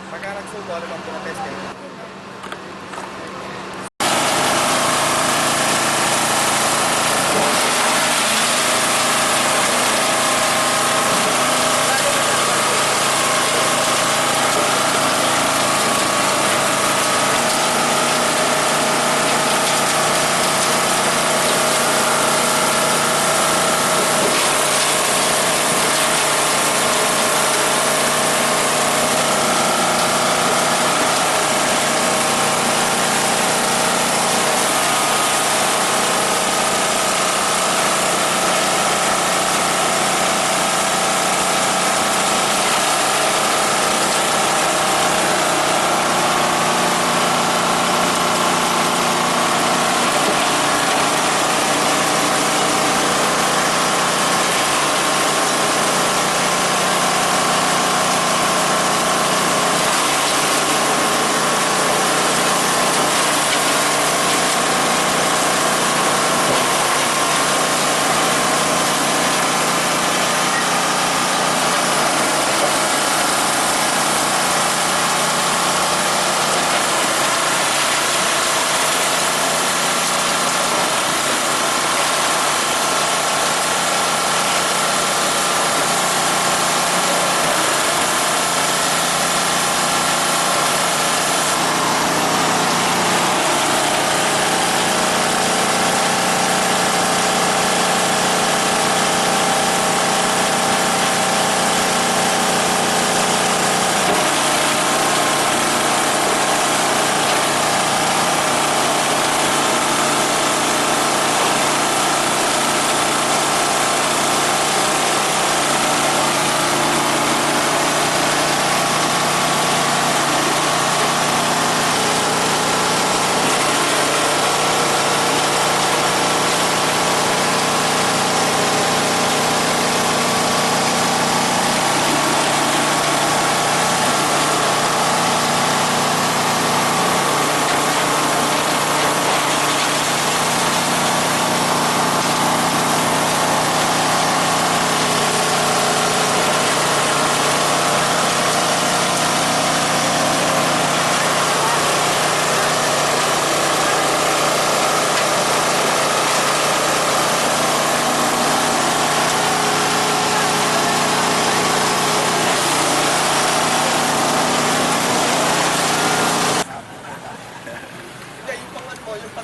Pagka nagsubo, ano bang pinatesting?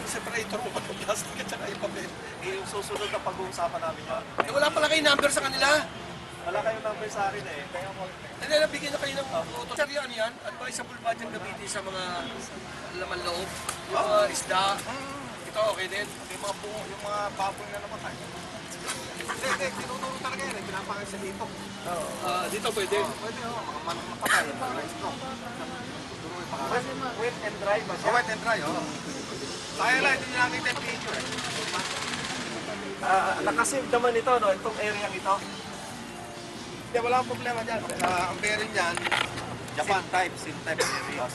Separator mo ba yung plastic at saka yung papel? Yung susunod na pag-uusapan namin yan. Eh, wala pala kayong number sa kanila. Wala kayong number sa akin eh. Kaya mo. Hindi, nabigyan na kayo ng auto. Sir, ano yan? Advisable ba dyan gamitin sa mga laman loob? Yung mga isda? Ito, okay din? Yung mga bungo, yung mga baboy na namatay. Hindi, tinuturo talaga yan eh. Pinapakain sa dito. Dito pwede. Pwede mga manok na patay. Mga stroke. Wet and dry ba siya? Wet and dry, oh. Kaya lang, hindi nyo nakita yung picture eh. Nakasave naman ito, no? Itong area ito. Hindi, wala akong problema dyan. Ang bearing dyan, Japan type, SIM type area.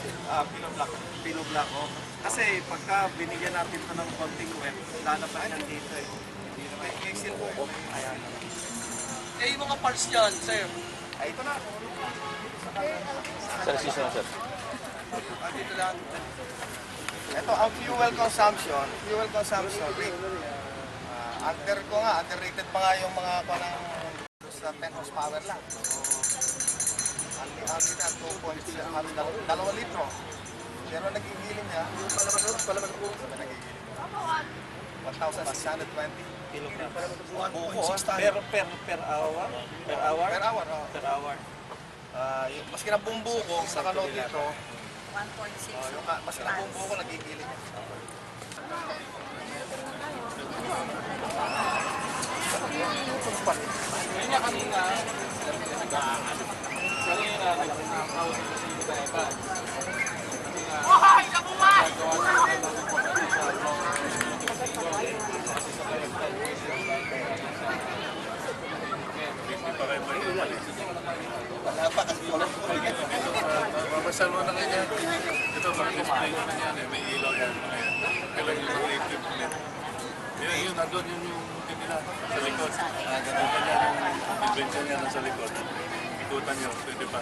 Pino black, oh. Kasi pagka binigyan natin ito ng konting wet, lalabas yan dito eh. Hindi naman. may silver. Ayan. Eh, yung mga parts dyan, sir. Ay, ito na. Sir, season na sir. Dito lang. Ito, ang fuel consumption rate. Underrated pa nga yung mga parang sa 10 horsepower lang. Ang lihabi na, 2.2 litro. Pero nagigiling niya, palaman po, nagigiling. 1,620 Kilogram. 1.6 ton. Per hour? Per hour? Per hour, oh. Per hour. Maski na bumbuko, sa kano dito, 1.6. maski na bumbuko, nagigiling niya. Wala pa kasi walang kuligan. Mabasal mo na kanya. Ito, display mo na yan eh. May ilaw yan. Kailangan yung relative net. Yun, nandun yun yung tinila sa likod. Ganun pa niya yung invention niya sa likod. Ikutan niyo, pwede pa.